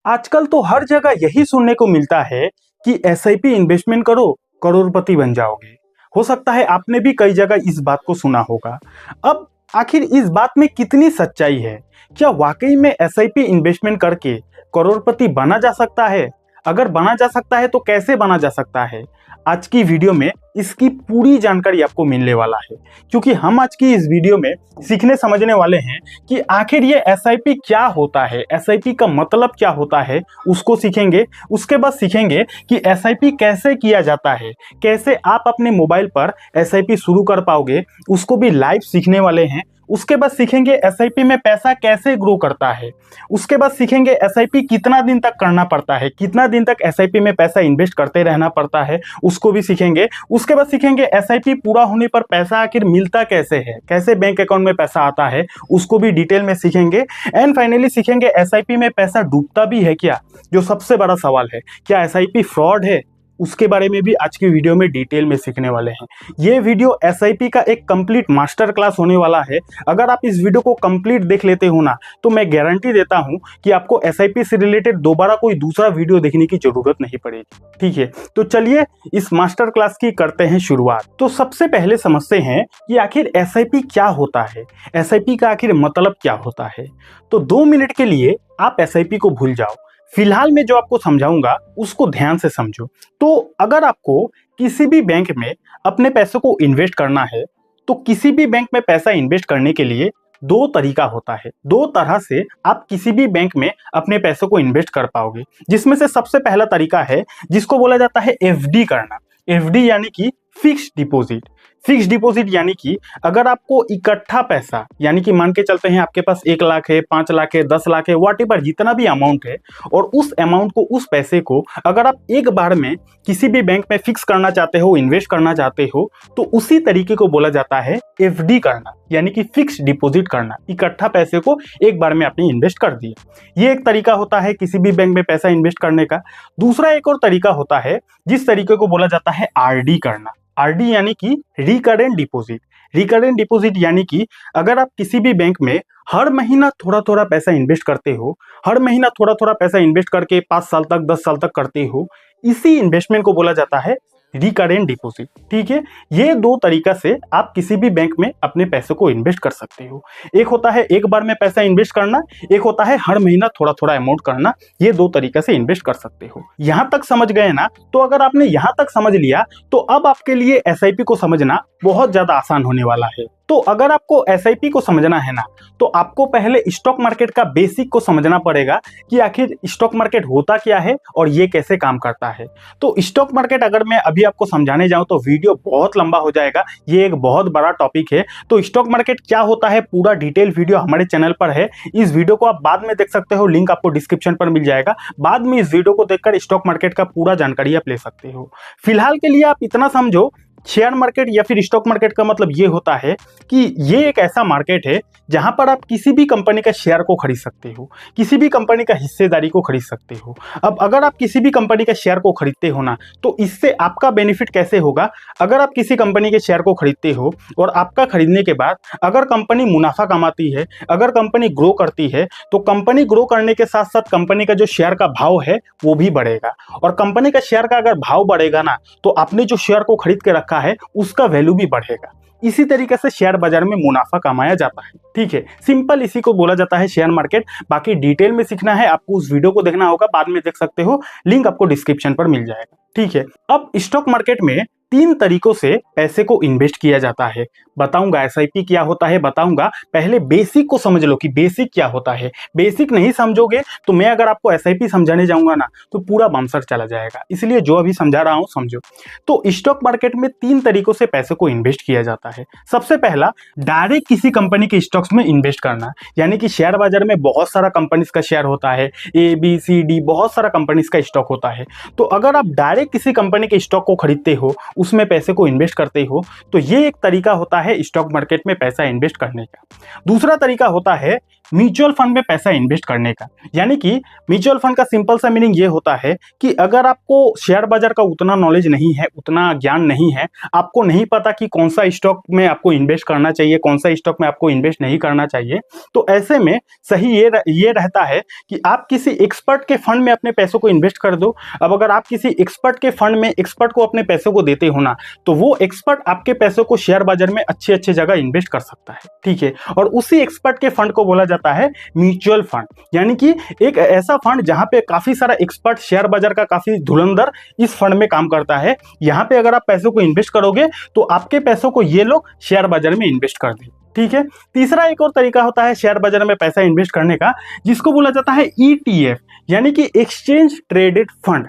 आजकल तो हर जगह यही सुनने को मिलता है कि एसआईपी इन्वेस्टमेंट करो, करोड़पति बन जाओगे। हो सकता है आपने भी कई जगह इस बात को सुना होगा। अब आखिर इस बात में कितनी सच्चाई है? क्या वाकई में एसआईपी इन्वेस्टमेंट करके करोड़पति बना जा सकता है? अगर बना जा सकता है तो कैसे बना जा सकता है? आज की वीडियो में इसकी पूरी जानकारी आपको मिलने वाला है, क्योंकि हम आज की इस वीडियो में सीखने समझने वाले हैं कि आखिर ये एसआईपी क्या होता है, एसआईपी का मतलब क्या होता है, उसको सीखेंगे। उसके बाद सीखेंगे कि एसआईपी कैसे किया जाता है, कैसे आप अपने मोबाइल पर एसआईपी शुरू कर पाओगे, उसको भी लाइव सीखने वाले हैं। उसके बाद सीखेंगे एसआईपी में पैसा कैसे ग्रो करता है। उसके बाद सीखेंगे एसआईपी कितना दिन तक करना पड़ता है, कितना दिन तक एसआईपी में पैसा इन्वेस्ट करते रहना पड़ता है, उसको भी सीखेंगे। उसके बाद सीखेंगे एसआईपी पूरा होने पर पैसा आखिर मिलता कैसे है, कैसे बैंक अकाउंट में पैसा आता है, उसको भी डिटेल में सीखेंगे। एंड फाइनली सीखेंगे एसआईपी में पैसा डूबता भी है क्या, जो सबसे बड़ा सवाल है। क्या एसआईपी फ्रॉड है, उसके बारे में भी आज की वीडियो में डिटेल में सीखने वाले हैं। ये वीडियो एसआईपी का एक कंप्लीट मास्टर क्लास होने वाला है। अगर आप इस वीडियो को कंप्लीट देख लेते हो ना, तो मैं गारंटी देता हूं कि आपको एसआईपी से रिलेटेड दोबारा कोई दूसरा वीडियो देखने की जरूरत नहीं पड़ेगी। ठीक है, तो चलिए इस मास्टर क्लास की करते हैं शुरुआत। तो सबसे पहले समझते हैं कि आखिर एसआईपी क्या होता है, एसआईपी का आखिर मतलब क्या होता है। तो 2 मिनट के लिए आप एसआईपी को भूल जाओ। फिलहाल मैं जो आपको समझाऊंगा उसको ध्यान से समझो। तो अगर आपको किसी भी बैंक में अपने पैसों को इन्वेस्ट करना है, तो किसी भी बैंक में पैसा इन्वेस्ट करने के लिए दो तरीका होता है। दो तरह से आप किसी भी बैंक में अपने पैसों को इन्वेस्ट कर पाओगे, जिसमें से सबसे पहला तरीका है जिसको बोला जाता है एफडी करना। एफडी यानी कि फिक्स्ड डिपॉजिट। फिक्स डिपॉजिट यानी कि अगर आपको इकट्ठा पैसा, यानी कि मान के चलते हैं आपके पास 1 लाख है, 5 लाख है, 10 लाख है, व्हाटएवर जितना भी अमाउंट है, और उस अमाउंट को, उस पैसे को अगर आप एक बार में किसी भी बैंक में फिक्स करना चाहते हो, इन्वेस्ट करना चाहते हो, तो उसी तरीके को बोला जाता है एफडी करना, यानी कि फिक्स डिपॉजिट करना। इकट्ठा पैसे को एक बार में आपने इन्वेस्ट कर दिया। ये एक तरीका होता है किसी भी बैंक में पैसा इन्वेस्ट करने का। दूसरा एक और तरीका होता है जिस तरीके को बोला जाता है आरडी करना। आरडी यानी कि रिकरेंट डिपॉजिट। रिकरेंट डिपॉजिट यानी कि अगर आप किसी भी बैंक में हर महीना थोड़ा थोड़ा पैसा इन्वेस्ट करते हो, हर महीना थोड़ा थोड़ा पैसा इन्वेस्ट करके 5 साल तक, 10 साल तक करते हो, इसी इन्वेस्टमेंट को बोला जाता है रिकरेंट डिपॉजिट। ठीक है, ये दो तरीका से आप किसी भी बैंक में अपने पैसे को इन्वेस्ट कर सकते हो। एक होता है एक बार में पैसा इन्वेस्ट करना, एक होता है हर महीना थोड़ा थोड़ा अमाउंट करना। ये दो तरीका से इन्वेस्ट कर सकते हो। यहां तक समझ गए ना? तो अगर आपने यहां तक समझ लिया तो अब आपके लिए एसआईपी को समझना बहुत ज्यादा आसान होने वाला है। तो अगर आपको एसआईपी को समझना है ना, तो आपको पहले स्टॉक मार्केट का बेसिक को समझना पड़ेगा कि आखिर स्टॉक मार्केट होता क्या है और ये कैसे काम करता है। तो स्टॉक मार्केट अगर मैं अभी आपको समझाने जाऊं तो वीडियो बहुत लंबा हो जाएगा। ये एक बहुत बड़ा टॉपिक है। तो स्टॉक मार्केट क्या होता है, पूरा डिटेल वीडियो हमारे चैनल पर है। इस वीडियो को आप बाद में देख सकते हो, लिंक आपको डिस्क्रिप्शन पर मिल जाएगा। बाद में इस वीडियो को देखकर स्टॉक मार्केट का पूरा जानकारी आप ले सकते हो। फिलहाल के लिए आप इतना समझो, शेयर मार्केट या फिर स्टॉक मार्केट का मतलब ये होता है कि ये एक ऐसा मार्केट है जहां पर आप किसी भी कंपनी का शेयर को खरीद सकते हो, किसी भी कंपनी का हिस्सेदारी को खरीद सकते हो। अब अगर आप किसी भी कंपनी के शेयर को खरीदते हो ना, तो इससे आपका बेनिफिट कैसे होगा? अगर आप किसी कंपनी के शेयर को खरीदते हो और आपका खरीदने के बाद अगर कंपनी मुनाफा कमाती है, अगर कंपनी ग्रो करती है, तो कंपनी ग्रो करने के साथ साथ कंपनी का जो शेयर का भाव है वो भी बढ़ेगा। और कंपनी का शेयर का अगर भाव बढ़ेगा ना, तो आपने जो शेयर को खरीद के रखा है उसका वैल्यू भी बढ़ेगा। इसी तरीके से शेयर बाजार में मुनाफा कमाया जाता है। ठीक है, सिंपल इसी को बोला जाता है शेयर मार्केट। बाकी डिटेल में सीखना है आपको, उस वीडियो को देखना होगा, बाद में देख सकते हो, लिंक आपको डिस्क्रिप्शन पर मिल जाएगा। ठीक है, अब स्टॉक मार्केट में 3 तरीकों से पैसे को इन्वेस्ट किया जाता है। बताऊंगा एसआईपी क्या होता है, बताऊंगा। पहले बेसिक को समझ लो कि बेसिक क्या होता है। बेसिक नहीं समझोगे तो मैं अगर आपको एसआईपी समझाने जाऊंगा ना, तो पूरा बमसर चला जाएगा। इसलिए जो अभी समझा रहा हूं समझो। तो स्टॉक मार्केट में 3 तरीकों से पैसे को इन्वेस्ट किया जाता है। सबसे पहला, डायरेक्ट किसी कंपनी के स्टॉक्स में इन्वेस्ट करना, यानी कि शेयर बाजार में बहुत सारा कंपनीज का शेयर होता है, ABCD, बहुत सारा कंपनीज का स्टॉक होता है। तो अगर आप डायरेक्ट किसी कंपनी के स्टॉक को खरीदते हो, उसमें पैसे को इन्वेस्ट करते हो, तो ये एक तरीका होता है स्टॉक मार्केट में पैसा इन्वेस्ट करने का। दूसरा तरीका होता है म्यूचुअल फंड में पैसा इन्वेस्ट करने का। यानी कि म्यूचुअल फंड का सिंपल सा मीनिंग ये होता है कि अगर आपको शेयर बाजार का उतना नॉलेज नहीं है, उतना ज्ञान नहीं है, आपको नहीं पता कि कौन सा स्टॉक में आपको इन्वेस्ट करना चाहिए, कौन सा स्टॉक में आपको इन्वेस्ट नहीं करना चाहिए, तो ऐसे में सही ये रहता है कि आप किसी एक्सपर्ट के फंड में अपने पैसों को इन्वेस्ट कर दो। अब अगर आप किसी एक्सपर्ट के फंड में एक्सपर्ट को अपने पैसों को देते हो ना, तो वो एक्सपर्ट आपके पैसों को शेयर बाजार में अच्छे अच्छे जगह इन्वेस्ट कर सकता है, ठीक है। और उसी एक्सपर्ट के फंड को बोला जाता है म्यूचुअल फंड। यानी कि एक ऐसा फंड जहां पे काफी सारा एक्सपर्ट शेयर बाजार का काफी धुरंधर इस फंड में काम करता है। यहां पे अगर आप पैसों को इन्वेस्ट करोगे तो आपके पैसों को ये लोग शेयर बाजार में इन्वेस्ट कर देंगे, ठीक है। तीसरा एक और तरीका होता है शेयर बाजार में पैसा इन्वेस्ट करने का, जिसको बोला जाता है ईटीएफ, यानी कि एक्सचेंज ट्रेडेड फंड।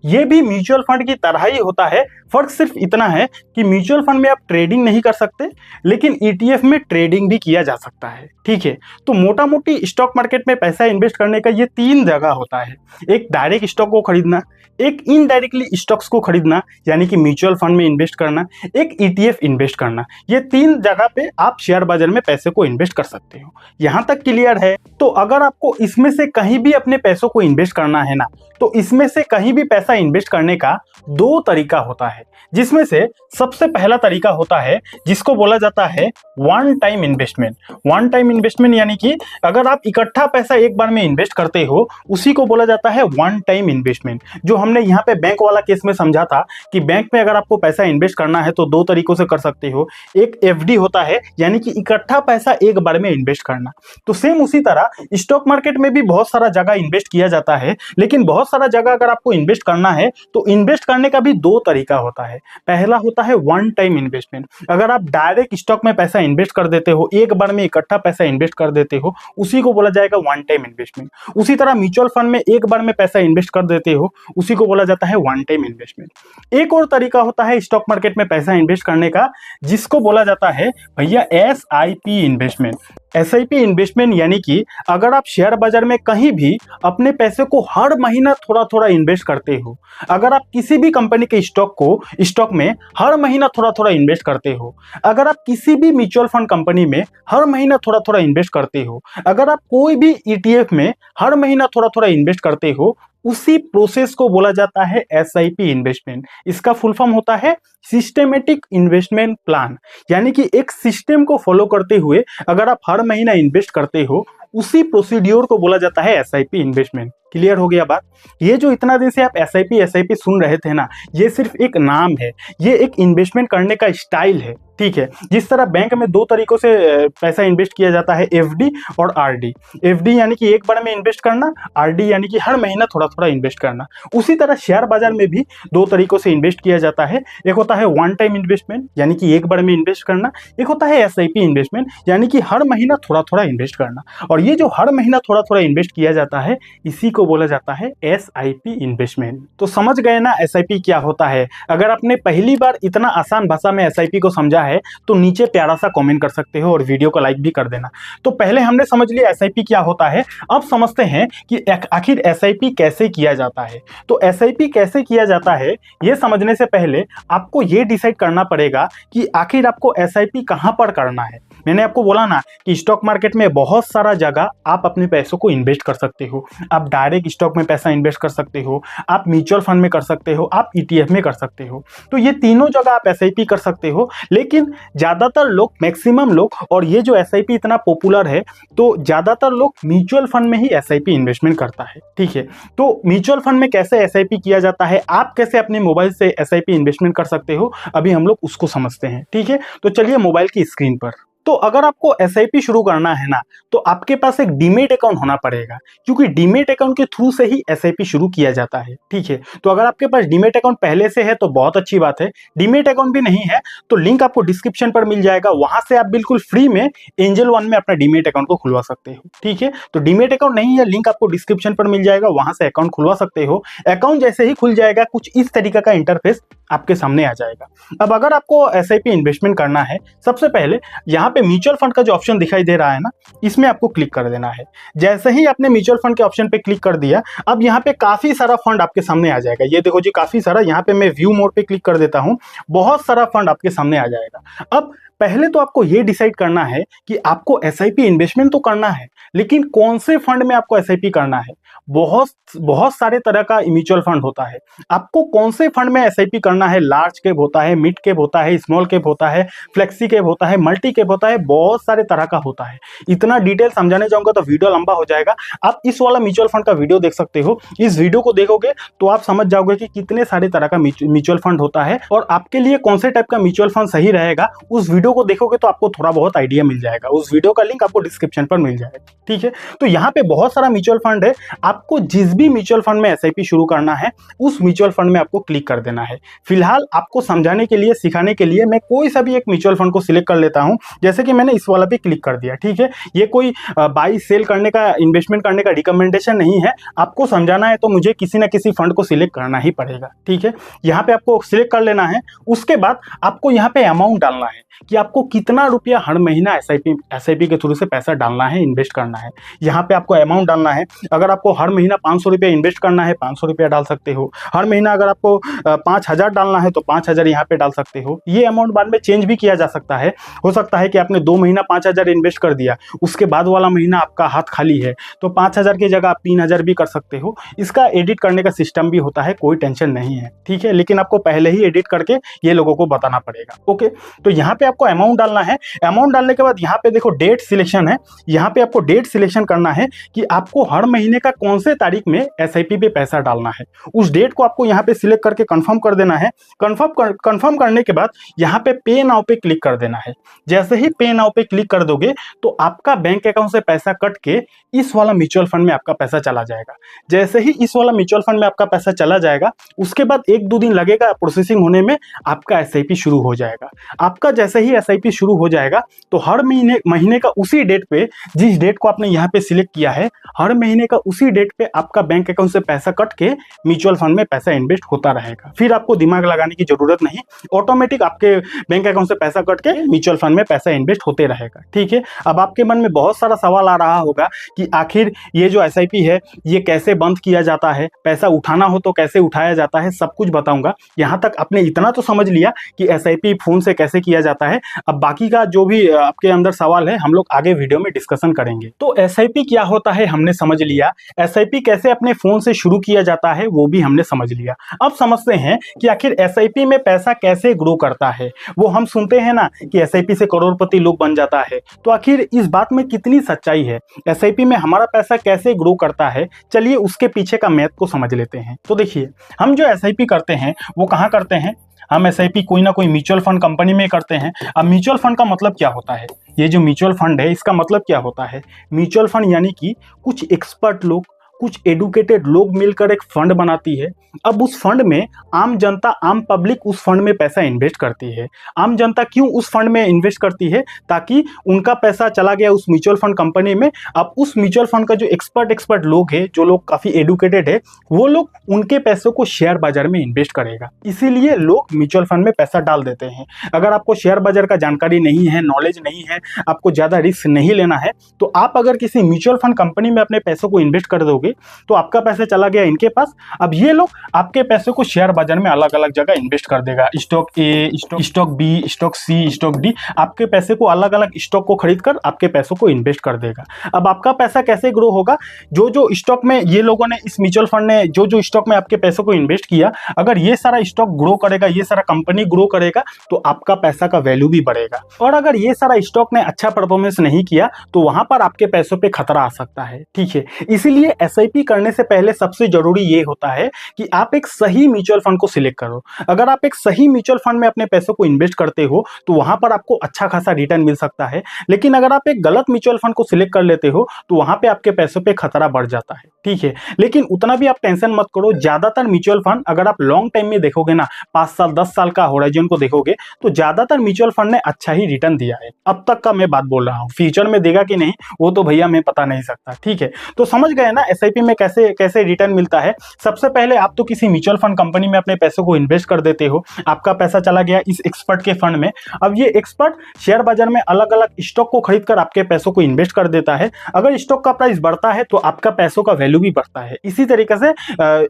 ये भी म्यूचुअल फंड की तरह ही होता है। फर्क सिर्फ इतना है कि म्यूचुअल फंड में आप ट्रेडिंग नहीं कर सकते, लेकिन ईटीएफ में ट्रेडिंग भी किया जा सकता है, ठीक है। तो मोटा मोटी स्टॉक मार्केट में पैसा इन्वेस्ट करने का ये 3 जगह होता है। एक डायरेक्ट स्टॉक को खरीदना, एक इनडायरेक्टली स्टॉक्स को खरीदना यानी कि म्यूचुअल फंड में इन्वेस्ट करना, एक ईटीएफ इन्वेस्ट करना। ये 3 जगह पे आप शेयर बाजार में पैसे को इन्वेस्ट कर सकते हो। यहां तक क्लियर है? तो अगर आपको इसमें से कहीं भी अपने पैसों को इन्वेस्ट करना है ना, तो इसमें से कहीं भी पैसा इन्वेस्ट करने का 2 तरीका होता है, जिसमें से सबसे पहला तरीका होता है जिसको बोला जाता है one time investment. One time investment यानी कि अगर आप इकट्ठा पैसा एक बार में इन्वेस्ट करते हो, उसी को बोला जाता है वन टाइम इन्वेस्टमेंट। जो हमने यहाँ पे बैंक वाला केस में समझा था कि बैंक में अगर आपको पैसा इन्वेस्ट करना है तो 2 तरीकों से कर सकते हो। एक एफडी होता है, यानी कि इकट्ठा पैसा एक बार में इन्वेस्ट करना। तो सेम उसी तरह स्टॉक मार्केट में भी बहुत सारा जगह इन्वेस्ट किया जाता है, लेकिन बहुत सारा जगह अगर आपको इन्वेस्ट करना है तो इन्वेस्ट करने का भी 2 तरीका होता है। पहला होता है वन टाइम इन्वेस्टमेंट। अगर आप डायरेक्ट स्टॉक में पैसा इन्वेस्ट कर देते हो, एक बार में इकट्ठा पैसा इन्वेस्ट कर देते हो, उसी को बोला जाएगा वन टाइम इन्वेस्टमेंट। उसी तरह म्यूचुअल फंड में एक बार में पैसा इन्वेस्ट कर देते हो, उसी को बोला जाता है वन टाइम इन्वेस्टमेंट। एक और तरीका होता है स्टॉक मार्केट में पैसा इन्वेस्ट करने का, जिसको बोला जाता है भैया एसआईपी इन्वेस्टमेंट। एसआईपी इन्वेस्टमेंट यानी कि अगर आप शेयर बाजार में कहीं भी अपने पैसे को हर महीना थोड़ा थोड़ा इन्वेस्ट करते हो, अगर आप किसी भी कंपनी के स्टॉक में हर महीना थोड़ा थोड़ा इन्वेस्ट करते हो, अगर आप किसी भी म्यूचुअल फंड कंपनी में हर महीना थोड़ा थोड़ा इन्वेस्ट करते हो, अगर आप कोई भी ईटीएफ में हर महीना थोड़ा थोड़ा इन्वेस्ट करते हो, उसी प्रोसेस को बोला जाता है एसआईपी इन्वेस्टमेंट। इसका फुल फॉर्म होता है सिस्टेमेटिक इन्वेस्टमेंट प्लान। यानी कि एक सिस्टम को फॉलो करते हुए अगर आप हर महीना इन्वेस्ट करते हो, उसी प्रोसीड्योर को बोला जाता है एसआईपी इन्वेस्टमेंट। क्लियर हो गया बात? ये जो इतना दिन से आप एसआईपी सुन रहे थे ना, ये सिर्फ एक नाम है, ये एक इन्वेस्टमेंट करने का स्टाइल है, ठीक है। जिस तरह बैंक में 2 तरीकों से पैसा इन्वेस्ट किया जाता है, एफडी और आरडी। एफडी यानी कि एक बार में इन्वेस्ट करना, आरडी यानी कि हर महीना थोड़ा थोड़ा इन्वेस्ट करना। उसी तरह शेयर बाजार में भी 2 तरीकों से इन्वेस्ट किया जाता है। एक होता है वन टाइम इन्वेस्टमेंट यानी कि एक बार में इन्वेस्ट करना, एक होता है एसआईपी इन्वेस्टमेंट यानी कि हर महीना थोड़ा थोड़ा इन्वेस्ट करना। और ये जो हर महीना थोड़ा थोड़ा इन्वेस्ट किया जाता है, इसी को बोला जाता है एसआईपी इन्वेस्टमेंट। तो समझ गए ना एसआईपी क्या होता है? अगर आपने पहली बार इतना आसान भाषा में एसआईपी को समझा है तो नीचे प्यारा सा कमेंट कर सकते हो और वीडियो को लाइक भी कर देना। तो पहले हमने समझ लिया एसआईपी क्या होता है, अब समझते हैं कि आखिर एसआईपी कैसे किया जाता है। तो एसआईपी कैसे किया जाता है ये समझने से पहले आपको ये डिसाइड करना पड़ेगा कि आखिर आपको एसआईपी कहां पर करना है। मैंने आपको बोला ना कि स्टॉक मार्केट में बहुत सारा जगह आप अपने पैसों को इन्वेस्ट कर सकते हो। आप डायरेक्ट स्टॉक में पैसा इन्वेस्ट कर सकते हो, आप म्यूचुअल फंड में कर सकते हो, आप ईटीएफ में कर सकते हो। तो ये तीनों जगह आप एसआईपी कर सकते हो। लेकिन ज्यादातर लोग, मैक्सिमम लोग, और ये जो एसआईपी इतना पॉपुलर है, तो ज्यादातर लोग म्यूचुअल फंड में ही एसआईपी इन्वेस्टमेंट करता है, ठीक है। तो म्यूचुअल फंड में कैसे एसआईपी किया जाता है, आप कैसे अपने मोबाइल से एसआईपी इन्वेस्टमेंट कर सकते हो, अभी हम लोग उसको समझते हैं, ठीक है। तो चलिए मोबाइल की स्क्रीन पर। तो अगर आपको एसआईपी शुरू करना है ना, तो आपके पास एक डीमेट अकाउंट होना पड़ेगा, क्योंकि डीमेट अकाउंट के थ्रू से ही एसआईपी शुरू किया जाता है, ठीक है। तो अगर आपके पास डीमेट अकाउंट पहले से है तो बहुत अच्छी बात है। डीमेट अकाउंट भी नहीं है तो लिंक आपको डिस्क्रिप्शन पर मिल जाएगा, वहां से आप बिल्कुल फ्री में एंजल वन में अपना डीमेट अकाउंट को खुलवा सकते हो, ठीक है। तो डीमेट अकाउंट नहीं है, लिंक आपको डिस्क्रिप्शन पर मिल जाएगा, वहां से अकाउंट खुलवा सकते हो। अकाउंट जैसे ही खुल जाएगा, कुछ इस तरीके का इंटरफेस आपके सामने आ जाएगा। अब अगर आपको एसआईपी इन्वेस्टमेंट करना है, सबसे पहले यहाँ पे म्यूचुअल फंड का जो ऑप्शन दिखाई दे रहा है ना, इसमें आपको क्लिक कर देना है। जैसे ही आपने म्यूचुअल फंड के ऑप्शन पे क्लिक कर दिया, अब यहाँ पे काफी सारा फंड आपके सामने आ जाएगा। ये देखो जी, काफी सारा। यहाँ पे मैं व्यू मोड पे क्लिक कर देता हूँ, बहुत सारा फंड आपके सामने आ जाएगा। अब पहले तो आपको ये डिसाइड करना है कि आपको एसआईपी इन्वेस्टमेंट तो करना है, लेकिन कौन से फंड में आपको एसआईपी करना है। बहुत बहुत सारे तरह का म्यूचुअल फंड होता है, आपको कौन से फंड में एसआईपी करना है। लार्ज कैप होता है, मिड कैप होता है, स्मॉल कैप होता है, फ्लेक्सी कैप होता है, मल्टी कैप होता है, बहुत सारे तरह का होता है। इतना डिटेल समझाने जाऊंगा तो वीडियो लंबा हो जाएगा। आप इस वाला म्यूचुअल फंड का वीडियो देख सकते हो। इस वीडियो को देखोगे तो आप समझ जाओगे कि कितने सारे तरह का म्यूचुअल फंड होता है और आपके लिए कौन से टाइप का म्यूचुअल फंड सही रहेगा। उस वीडियो को देखोगे तो आपको थोड़ा बहुत आइडिया मिल जाएगा। उस वीडियो का लिंक आपको डिस्क्रिप्शन पर मिल जाएगा, ठीक है। तो यहाँ पे बहुत सारा म्यूचुअल फंड है, आपको जिस भी म्यूचुअल फंड में एसआईपी शुरू करना है उस म्यूचुअल फंड में आपको क्लिक कर देना है। फिलहाल आपको समझाने के लिए, सिखाने के लिए मैं कोई सा भी एक म्यूचुअल फंड को सिलेक्ट कर लेता हूं। जैसे कि मैंने इस वाला पे क्लिक कर दिया, ठीक है। ये कोई बाई सेल करने का, इन्वेस्टमेंट करने का रिकमेंडेशन नहीं है। आपको समझाना है तो मुझे किसी ना किसी फंड को सिलेक्ट करना ही पड़ेगा, ठीक है। यहाँ पे आपको सिलेक्ट कर लेना है। उसके बाद आपको यहाँ पे अमाउंट डालना है कि आपको कितना रुपया हर महीना एसआईपी के थ्रू से पैसा डालना है, इन्वेस्ट करना है। यहाँ पे आपको अमाउंट डालना है। अगर आपको हर महीना 500 रुपया इन्वेस्ट करना है, 500 रुपया डाल सकते हो। हर महीना अगर आपको 5000 डालना है तो 5000 यहाँ पे डाल सकते हो। ये अमाउंट बाद में चेंज भी किया जा सकता है। हो सकता है कि आपने 2 महीना 5000 इन्वेस्ट कर दिया, उसके बाद वाला महीना आपका हाथ खाली है तो 5000 की जगह आप 3000 भी कर सकते हो। इसका एडिट करने का सिस्टम भी होता है, कोई टेंशन नहीं है, ठीक है। लेकिन आपको पहले ही एडिट करके ये लोगों को बताना पड़ेगा, ओके। तो यहाँ पे आपको अमाउंट डालना है। अमाउंट डालने के बाद यहाँ पे देखो डेट सिलेक्शन है। यहाँ पे आपको डेट सिलेक्शन करना है कि आपको हर महीने का कौन से तारीख में एसआईपी पे पैसा डालना है। उस डेट को आपको यहाँ पे सिलेक्ट करके कंफर्म कर देना है। कंफर्म करने के बाद यहाँ पे पे नाउ पे क्लिक कर देना है। जैसे ही पे नाउ पे क्लिक कर दोगे तो आपका बैंक अकाउंट से पैसा कट के इस वाला म्यूचुअल फंड में आपका पैसा चला जाएगा। जैसे ही इस वाला म्यूचुअल फंड में आपका पैसा चला जाएगा, उसके बाद 1-2 दिन लगेगा प्रोसेसिंग होने में, आपका एसआईपी शुरू हो जाएगा। आपका जैसे ही एसआईपी शुरू हो जाएगा तो हर महीने का उसी डेट पे, जिस डेट को आपने यहाँ पे सिलेक्ट किया है, हर महीने का उसी डेट पे आपका बैंक अकाउंट से पैसा कट के म्यूचुअल फंड में पैसा इन्वेस्ट होता रहेगा। फिर आपको दिमाग लगाने की जरूरत नहीं, ऑटोमेटिक आपके बैंक अकाउंट से पैसा कट के म्यूचुअल फंड में पैसा इन्वेस्ट होते रहेगा, ठीक है। अब आपके मन में बहुत सारा सवाल आ रहा होगा कि आखिर ये जो एसआईपी है ये कैसे बंद किया जाता है, पैसा उठाना हो तो कैसे उठाया जाता है, सब कुछ बताऊंगा। यहाँ तक आपने इतना तो समझ लिया कि एसआईपी फोन से कैसे किया जाता है। अब बाकी का जो भी आपके अंदर सवाल है हम लोग आगे वीडियो में डिस्कशन करेंगे। तो एसआईपी क्या होता है हमने समझ लिया, एसआईपी कैसे अपने फोन से शुरू किया जाता है वो भी हमने समझ लिया। अब समझते हैं कि आखिर एसआईपी में पैसा कैसे ग्रो करता है। वो हम सुनते हैं ना कि एसआईपी से करोड़पति लोग बन जाता है, तो आखिर इस बात में कितनी सच्चाई है, एसआईपी में हमारा पैसा कैसे ग्रो करता है। चलिए उसके पीछे का मैथ को समझ लेते हैं। तो देखिए, हम जो एसआईपी करते हैं वो कहाँ करते हैं, हम एसआईपी कोई ना कोई म्यूचुअल फंड कंपनी में करते हैं। अब म्यूचुअल फंड का मतलब क्या होता है, ये जो म्यूचुअल फंड है इसका मतलब क्या होता है। म्यूचुअल फंड यानी कि कुछ एक्सपर्ट लोग, कुछ एडुकेटेड लोग मिलकर एक फंड बनाती है। अब उस फंड में आम जनता, आम पब्लिक उस फंड में पैसा इन्वेस्ट करती है। आम जनता क्यों उस फंड में इन्वेस्ट करती है, ताकि उनका पैसा चला गया उस म्यूचुअल फंड कंपनी में। अब उस म्यूचुअल फंड का जो एक्सपर्ट लोग है, जो लोग काफी एडुकेटेड है, वो लोग उनके पैसों को शेयर बाजार में इन्वेस्ट करेगा। इसीलिए लोग म्यूचुअल फंड में पैसा डाल देते हैं। अगर आपको शेयर बाजार का जानकारी नहीं है, नॉलेज नहीं है, आपको ज्यादा रिस्क नहीं लेना है, तो आप अगर किसी म्यूचुअल फंड कंपनी में अपने पैसों को इन्वेस्ट कर दोगे तो आपका पैसा चला गया इनके पास। अब ये लोग आपके पैसे को शेयर बाजार में अलग अलग जगह इन्वेस्ट कर देगा। Stock A, stock B, stock C, stock D, आपके पैसे को अलग अलग स्टॉक को खरीद कर आपके पैसों को इन्वेस्ट कर देगा। अब आपका पैसा कैसे ग्रो होगा, जो जो स्टॉक में ये लोगों ने, इस म्यूचुअल फंड ने जो स्टॉक में आपके पैसों को इन्वेस्ट किया, अगर ये सारा स्टॉक ग्रो करेगा, ये सारा कंपनी ग्रो करेगा, तो आपका पैसा का वैल्यू भी बढ़ेगा। और अगर ये सारा स्टॉक ने अच्छा परफॉर्मेंस नहीं किया तो वहां पर आपके पैसों पे खतरा आ सकता है, ठीक है। इसीलिए एसआईपी करने से पहले सबसे जरूरी ये होता है कि आप एक सही म्यूचुअल फंड को सिलेक्ट करो। अगर आप एक सही म्यूचुअल फंड में अपने पैसों को इन्वेस्ट करते हो तो वहां पर आपको अच्छा खासा रिटर्न मिल सकता है। लेकिन अगर आप एक गलत म्यूचुअल फंड को सिलेक्ट कर लेते हो तो वहां पे आपके पैसों पे खतरा बढ़ जाता है, ठीक है। लेकिन उतना भी आप टेंशन मत करो। ज्यादातर म्यूचुअल फंड अगर आप लॉन्ग टाइम में देखोगे ना, 5 साल 10 साल का होराइजन को देखोगे, तो ज्यादातर म्यूचुअल फंड ने अच्छा ही रिटर्न दिया है। अब तक का मैं बात बोल रहा हूँ, फ्यूचर में देगा कि नहीं वो तो भैया मैं पता नहीं सकता, ठीक है। तो समझ गए ना एसआईपी में कैसे कैसे रिटर्न मिलता है। सबसे पहले आप तो किसी म्यूचुअल फंड कंपनी में अपने पैसों को इन्वेस्ट कर देते हो, आपका पैसा चला गया इस एक्सपर्ट के फंड में। अब ये एक्सपर्ट शेयर बाजार में अलग अलग स्टॉक को खरीद कर आपके पैसों को इन्वेस्ट कर देता है। अगर स्टॉक का प्राइस बढ़ता है तो आपका पैसों का वैल्यू भी बढ़ता है। इसी तरीके से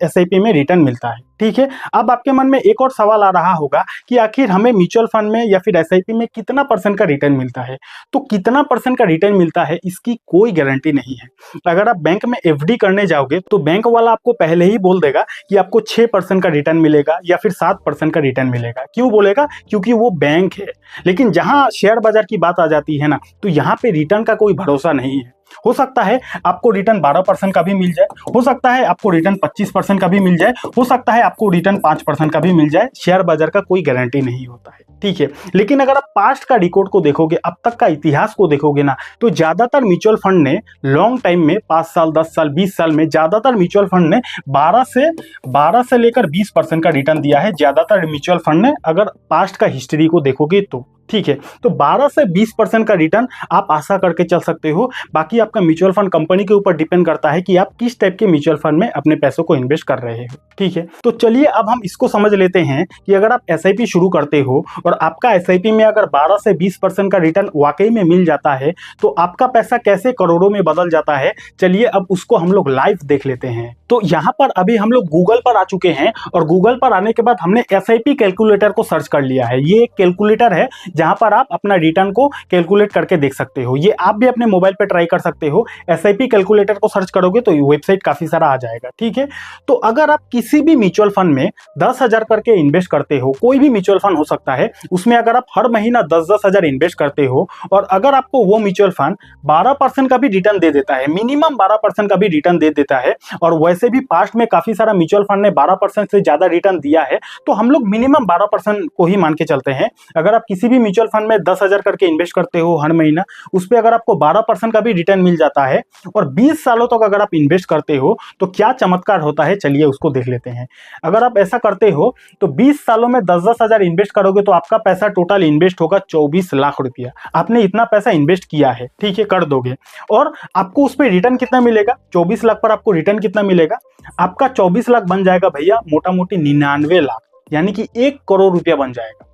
एसआईपी में रिटर्न मिलता है। ठीक है। अब आपके मन में एक और सवाल आ रहा होगा कि आखिर हमें म्यूचुअल फंड में या फिर एसआईपी में कितना परसेंट का रिटर्न मिलता है। तो कितना परसेंट का रिटर्न मिलता है इसकी कोई गारंटी नहीं है। अगर आप बैंक में एफडी करने जाओगे तो बैंक वाला आपको पहले ही बोल देगा कि आपको 6% का रिटर्न मिलेगा या फिर 7% का रिटर्न मिलेगा। क्यों बोलेगा? क्योंकि वो बैंक है। लेकिन जहां शेयर बाजार की बात आ जाती है ना, तो यहाँ पे रिटर्न का कोई भरोसा नहीं है। हो सकता है आपको रिटर्न 12% का भी मिल जाए, हो सकता है आपको रिटर्न 25% का भी मिल जाए, हो सकता है आपको रिटर्न 5% का भी मिल जाए। शेयर बाजार का कोई गारंटी नहीं होता है, ठीक है। लेकिन अगर आप पास्ट का रिकॉर्ड को देखोगे, अब तक का इतिहास को देखोगे ना, तो ज्यादातर म्यूचुअल फंड ने लॉन्ग टाइम में 5 साल 10 साल 20 साल में ज्यादातर म्यूचुअल फंड ने 12 से लेकर 20% का रिटर्न दिया है। ज्यादातर म्यूचुअल फंड ने, अगर पास्ट का हिस्ट्री को देखोगे तो, ठीक है। तो 12 से 20% का रिटर्न आप आशा करके चल सकते हो। बाकी आपका म्यूचुअल फंड कंपनी के ऊपर डिपेंड करता है कि आप किस टाइप के म्यूचुअल फंड में अपने पैसों को इन्वेस्ट कर रहे हो, ठीक है। तो चलिए अब हम इसको समझ लेते हैं कि अगर आप एसआईपी शुरू करते हो और आपका एसआईपी में अगर 12 से 20% का रिटर्न वाकई में मिल जाता है तो आपका पैसा कैसे करोड़ों में बदल जाता है। चलिए अब उसको हम लोग लाइव देख लेते हैं। तो यहाँ पर अभी हम लोग गूगल पर आ चुके हैं और गूगल पर आने के बाद हमने एसआईपी कैलकुलेटर को सर्च कर लिया है। ये एक कैलकुलेटर है जहां पर आप अपना रिटर्न को कैलकुलेट करके देख सकते हो। ये आप भी अपने मोबाइल पे ट्राई कर सकते हो। एसआईपी कैलकुलेटर को सर्च करोगे तो वेबसाइट काफी सारा आ जाएगा, ठीक है। तो अगर आप किसी भी म्यूचुअल फंड में 10,000 करके इन्वेस्ट करते हो, कोई भी म्यूचुअल फंड हो सकता है, उसमें अगर आप हर महीना 10-10 हजार इन्वेस्ट करते हो और अगर आपको वो म्यूचुअल फंड 12% का भी रिटर्न दे देता है, मिनिमम 12% का भी रिटर्न दे देता है, और वैसे भी पास्ट में काफी सारा म्यूचुअल फंड ने 12% से ज्यादा रिटर्न दिया है, तो हम लोग मिनिमम 12% को ही मान के चलते हैं। अगर आप किसी भी म्यूचुअल फंड में 10,000 करके इन्वेस्ट करते हो हर महीना, उस पर अगर आपको 12% का भी रिटर्न मिल जाता है और 20 सालों तक अगर आप इन्वेस्ट करते हो तो क्या चमत्कार होता है, चलिए उसको देख लेते हैं। अगर आप ऐसा करते हो तो 20 सालों में 10-10 हजार इन्वेस्ट करोगे तो आपका पैसा टोटल इन्वेस्ट होगा 24 लाख रुपया। आपने इतना पैसा इन्वेस्ट किया है, ठीक है, कर दोगे, और आपको उस पर रिटर्न कितना मिलेगा? 24 लाख पर आपको रिटर्न कितना मिलेगा? आपका 24 लाख बन जाएगा भैया मोटा मोटी 99 लाख, यानी कि 1 करोड़ रुपया बन जाएगा।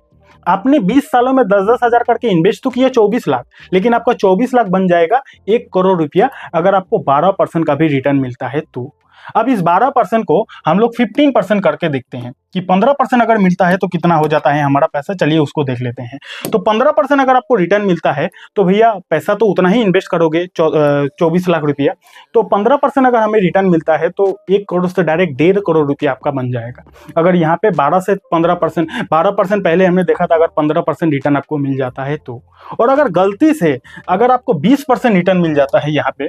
आपने 20 सालों में 10-10 हजार करके इन्वेस्ट तो किया 24 लाख, लेकिन आपका 24 लाख बन जाएगा 1 करोड़ रुपया अगर आपको 12% का भी रिटर्न मिलता है तो। अब इस 12% को हम लोग 15% करके देखते हैं कि 15% अगर मिलता है तो कितना हो जाता है हमारा पैसा। चलिए उसको देख लेते हैं। तो 15% अगर आपको रिटर्न मिलता है तो भैया पैसा तो उतना ही इन्वेस्ट करोगे, 24 लाख रुपया। तो 15% अगर हमें रिटर्न मिलता है तो 1 करोड़ से डायरेक्ट 1.5 करोड़ रुपया आपका बन जाएगा। अगर यहाँ पे 12 से 15%, 12% पहले हमने देखा था, अगर 15% रिटर्न आपको मिल जाता है तो। और अगर गलती से अगर आपको 20% रिटर्न मिल जाता है, यहाँ पे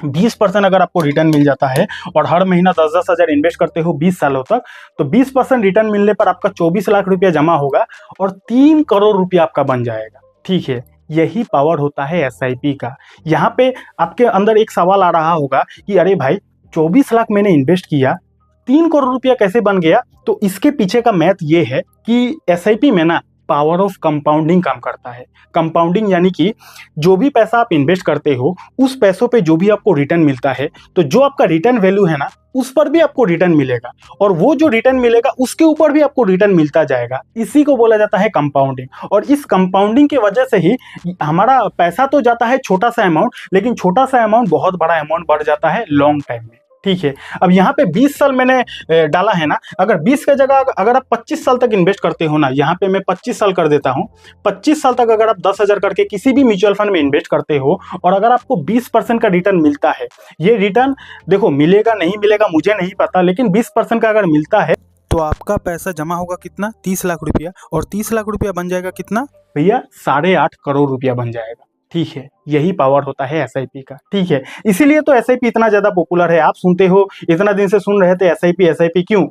20% अगर आपको रिटर्न मिल जाता है और हर महीना 10-10 हजार इन्वेस्ट करते हो 20 सालों तक, तो 20% रिटर्न मिलने पर आपका 24 लाख रुपया जमा होगा और 3 करोड़ रुपया आपका बन जाएगा, ठीक है। यही पावर होता है एसआईपी का। यहाँ पे आपके अंदर एक सवाल आ रहा होगा कि अरे भाई 24 लाख मैंने इन्वेस्ट किया, 3 करोड़ रुपया कैसे बन गया? तो इसके पीछे का मैथ ये है कि एसआईपी में ना पावर ऑफ कंपाउंडिंग काम करता है। कंपाउंडिंग यानी कि जो भी पैसा आप इन्वेस्ट करते हो उस पैसों पे जो भी आपको रिटर्न मिलता है, तो जो आपका रिटर्न वैल्यू है ना उस पर भी आपको रिटर्न मिलेगा, और वो जो रिटर्न मिलेगा उसके ऊपर भी आपको रिटर्न मिलता जाएगा। इसी को बोला जाता है कंपाउंडिंग। और इस कंपाउंडिंग की वजह से ही हमारा पैसा तो जाता है छोटा सा अमाउंट, लेकिन छोटा सा अमाउंट बहुत बड़ा अमाउंट बढ़ जाता है लॉन्ग टाइम में, ठीक है। अब यहाँ पे 20 साल मैंने डाला है ना, अगर 20 की जगह अगर आप 25 साल तक इन्वेस्ट करते हो ना, यहाँ पे मैं 25 साल कर देता हूँ, 25 साल तक अगर आप 10,000 करके किसी भी म्यूचुअल फंड में इन्वेस्ट करते हो और अगर आपको 20% का रिटर्न मिलता है, ये रिटर्न देखो मिलेगा नहीं मिलेगा मुझे नहीं पता, लेकिन 20% का अगर मिलता है तो आपका पैसा जमा होगा कितना? 30 लाख रुपया, और 30 लाख रुपया बन जाएगा कितना भैया? 8.5 करोड़ रुपया बन जाएगा, ठीक है। यही पावर होता है एसआईपी का, ठीक है। इसीलिए तो एसआईपी इतना ज्यादा पॉपुलर है। आप सुनते हो, इतना दिन से सुन रहे थे एसआईपी एसआईपी, क्यों?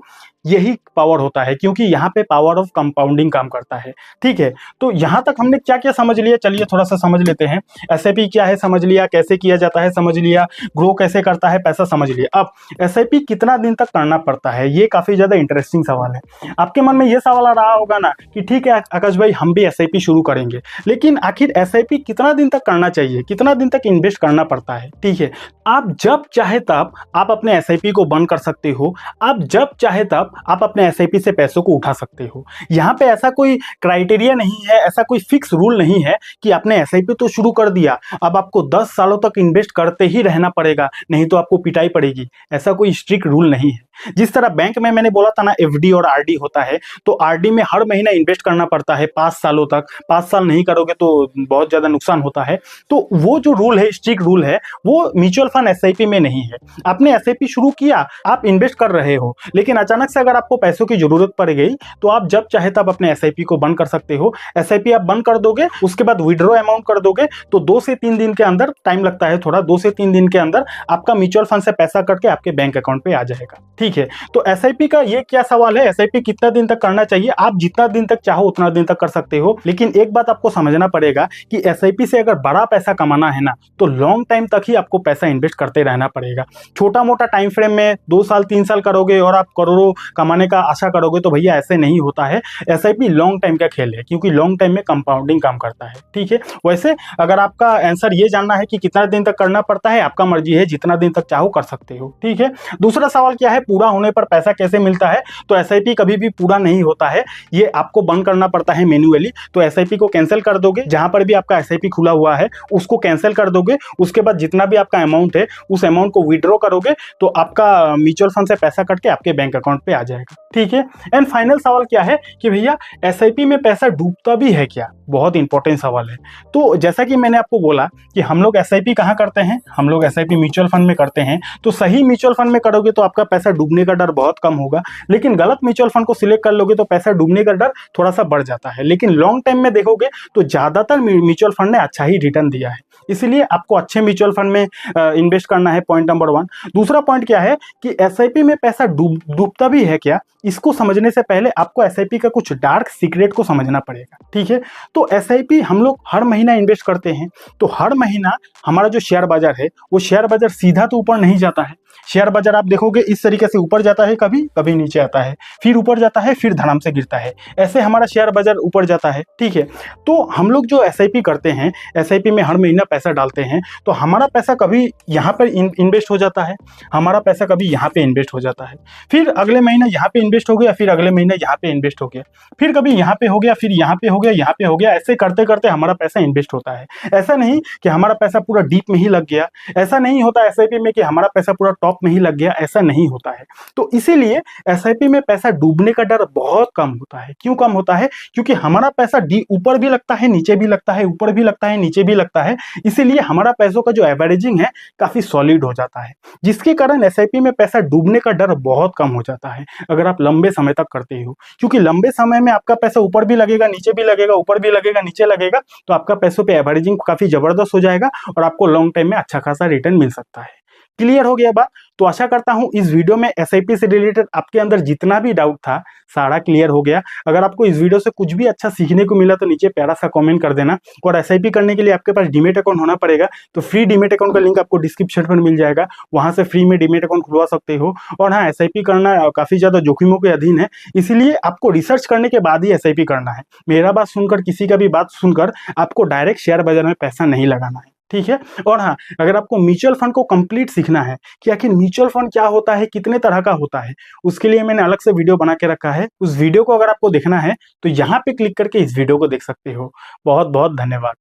यही पावर होता है, क्योंकि यहाँ पे पावर ऑफ कंपाउंडिंग काम करता है, ठीक है। तो यहाँ तक हमने क्या क्या समझ लिया, चलिए थोड़ा सा समझ लेते हैं। एसआईपी क्या है समझ लिया, कैसे किया जाता है समझ लिया, ग्रो कैसे करता है पैसा समझ लिया। अब एसआईपी कितना दिन तक करना पड़ता है, ये काफी ज्यादा इंटरेस्टिंग सवाल है। आपके मन में ये सवाल आ रहा होगा ना कि ठीक है आकाश भाई हम भी एसआईपी शुरू करेंगे, लेकिन आखिर एसआईपी कितना दिन तक करना चाहिए? चाहिए, कितना दिन तक इन्वेस्ट करना पड़ता है। ठीक है, आप जब चाहे तब आप अपने एसआईपी को बंद कर सकते हो, आप जब चाहे तब आप अपने एसआईपी से पैसों को उठा सकते हो। यहाँ पे ऐसा कोई क्राइटेरिया नहीं है, ऐसा कोई फिक्स रूल नहीं है कि आपने एसआईपी तो शुरू कर दिया, अब आपको 10 सालों तक इन्वेस्ट करते ही रहना पड़ेगा, नहीं तो आपको पिटाई पड़ेगी। ऐसा कोई स्ट्रिक्ट रूल नहीं है। जिस तरह बैंक में मैंने बोला था ना, एफडी और आरडी होता है, तो आरडी में हर महीना इन्वेस्ट करना पड़ता है 5 सालों तक। 5 साल नहीं करोगे तो बहुत ज्यादा नुकसान होता है। तो वो जो रूल है, स्ट्रिक्ट रूल है, वो म्यूचुअल फंड एसआईपी में नहीं है। आपने एसआईपी शुरू किया, आप इन्वेस्ट कर रहे हो, लेकिन अचानक से अगर आपको पैसों की जरूरत पड़ गई तो आप जब चाहे तब अपने एसआईपी को बंद कर सकते हो। एसआईपी आप बंद कर दोगे, उसके बाद विड्रॉ अमाउंट कर दोगे, तो 2 से 3 दिन के अंदर, टाइम लगता है थोड़ा, 2 से 3 दिन के अंदर आपका म्यूचुअल फंड से पैसा कट के आपके बैंक अकाउंट पे आ जाएगा। ठीक है, तो एसआईपी का ये क्या सवाल है, एसआईपी कितना दिन तक करना चाहिए? आप जितना दिन तक चाहो उतना दिन तक कर सकते हो, लेकिन एक बात आपको समझना पड़ेगा कि एसआईपी से अगर बड़ा पैसा कमाना है ना, तो लॉन्ग टाइम तक ही आपको पैसा इन्वेस्ट करते रहना पड़ेगा। छोटा मोटा टाइम फ्रेम में 2 साल 3 साल करोगे और आप करोड़ों कमाने का आशा करोगे तो भैया ऐसे नहीं होता है। एसआईपी लॉन्ग टाइम का खेल है, क्योंकि लॉन्ग टाइम में कंपाउंडिंग काम करता है। ठीक है, वैसे अगर आपका आंसर ये जानना है कि कितना दिन तक करना पड़ता है, आपका मर्जी है, जितना दिन तक चाहो कर सकते हो। ठीक है, दूसरा सवाल क्या है, पूरा होने पर पैसा कैसे मिलता है? तो एसआईपी कभी भी पूरा नहीं होता है, ये आपको बंद करना पड़ता है मैन्युअली। तो एसआईपी को कैंसिल कर दोगे, जहां पर भी आपका एसआईपी खुला हुआ है उसको कैंसिल कर दोगे। उसके बाद जितना भी आपका अमाउंट है उस अमाउंट को विड्रॉ करोगे, तो आपका म्यूचुअल फंड से पैसा कट के आपके बैंक अकाउंट पे आ जाएगा। ठीक है, एंड फाइनल सवाल क्या है कि भैया एसआईपी में पैसा डूबता भी है क्या? बहुत इंपॉर्टेंट सवाल है। तो जैसा कि मैंने आपको बोला कि हम लोग एसआईपी कहाँ करते हैं, हम लोग एसआईपी म्यूचुअल फंड में करते हैं। तो सही म्यूचुअल फंड में करोगे तो आपका पैसा डूबने का डर बहुत कम होगा, लेकिन गलत म्यूचुअल फंड को सिलेक्ट कर लोगे तो पैसा डूबने का डर थोड़ा सा बढ़ जाता है। लेकिन लॉन्ग टाइम में देखोगे तो ज्यादातर म्यूचुअल फंड ने अच्छा ही रिटर्न दिया है, इसलिए आपको अच्छे म्यूचुअल फंड में इन्वेस्ट करना है, पॉइंट नंबर 1। दूसरा पॉइंट क्या है कि एसआईपी में पैसा डूबता भी है क्या, इसको समझने से पहले आपको एसआईपी का कुछ डार्क सीक्रेट को समझना पड़ेगा। ठीक है, तो एसआईपी हम लोग हर महीना इन्वेस्ट करते हैं, तो हर महीना हमारा जो शेयर बाजार है वो शेयर बाजार सीधा तो ऊपर नहीं जाता है। शेयर बाजार आप देखोगे इस तरीके से ऊपर जाता है, कभी कभी नीचे आता है, फिर ऊपर जाता है, फिर धड़ाम से गिरता है, ऐसे हमारा शेयर बाजार ऊपर जाता है। ठीक है, तो हम लोग जो एसआईपी करते हैं, एसआईपी में हर महीना पैसा डालते हैं, तो हमारा पैसा कभी यहाँ पर इन्वेस्ट हो जाता है, हमारा पैसा कभी यहाँ पे इन्वेस्ट हो जाता है, फिर अगले महीना यहाँ पे इन्वेस्ट हो गया, फिर अगले महीने यहाँ पे इन्वेस्ट हो गया, फिर कभी यहाँ पे हो गया, फिर यहाँ पे हो गया, यहाँ पे हो गया, ऐसे करते करते हमारा पैसा इन्वेस्ट होता है। ऐसा नहीं कि हमारा पैसा पूरा डीप में ही लग गया, ऐसा नहीं होता एसआईपी में कि हमारा पैसा पूरा टॉप में ही लग गया, ऐसा नहीं होता है। तो इसीलिए एसआईपी में पैसा डूबने का डर बहुत कम होता है। क्यों कम होता है? क्योंकि हमारा पैसा ऊपर भी लगता है, नीचे भी लगता है, ऊपर भी लगता है, नीचे भी लगता है, इसीलिए हमारा पैसों का जो एवरेजिंग है काफी सॉलिड हो जाता है, जिसके कारण एसआईपी में पैसा डूबने का डर बहुत कम हो जाता है अगर आप लंबे समय तक करते हो। क्योंकि लंबे समय में आपका पैसा ऊपर भी लगेगा, नीचे भी लगेगा, ऊपर भी लगेगा, नीचे लगेगा, तो आपका पैसों पे एवरेजिंग काफी जबरदस्त हो जाएगा और आपको लॉन्ग टाइम में अच्छा खासा रिटर्न मिल सकता है। क्लियर हो गया बात? तो आशा करता हूं इस वीडियो में एसआईपी से रिलेटेड आपके अंदर जितना भी डाउट था सारा क्लियर हो गया। अगर आपको इस वीडियो से कुछ भी अच्छा सीखने को मिला तो नीचे प्यारा सा कमेंट कर देना। और एसआईपी करने के लिए आपके पास डीमेट अकाउंट होना पड़ेगा, तो फ्री डीमेट अकाउंट का लिंक आपको डिस्क्रिप्शन में मिल जाएगा, वहां से फ्री में डीमेट अकाउंट खुलवा सकते हो। और हाँ, एसआईपी करना काफी ज्यादा जोखिमों के अधीन है, इसीलिए आपको रिसर्च करने के बाद ही एसआईपी करना है। मेरा बात सुनकर, किसी का भी बात सुनकर आपको डायरेक्ट शेयर बाजार में पैसा नहीं लगाना है। ठीक है, और हाँ, अगर आपको म्यूचुअल फंड को कंप्लीट सीखना है कि आखिर म्यूचुअल फंड क्या होता है, कितने तरह का होता है, उसके लिए मैंने अलग से वीडियो बना के रखा है। उस वीडियो को अगर आपको देखना है तो यहाँ पे क्लिक करके इस वीडियो को देख सकते हो। बहुत बहुत धन्यवाद।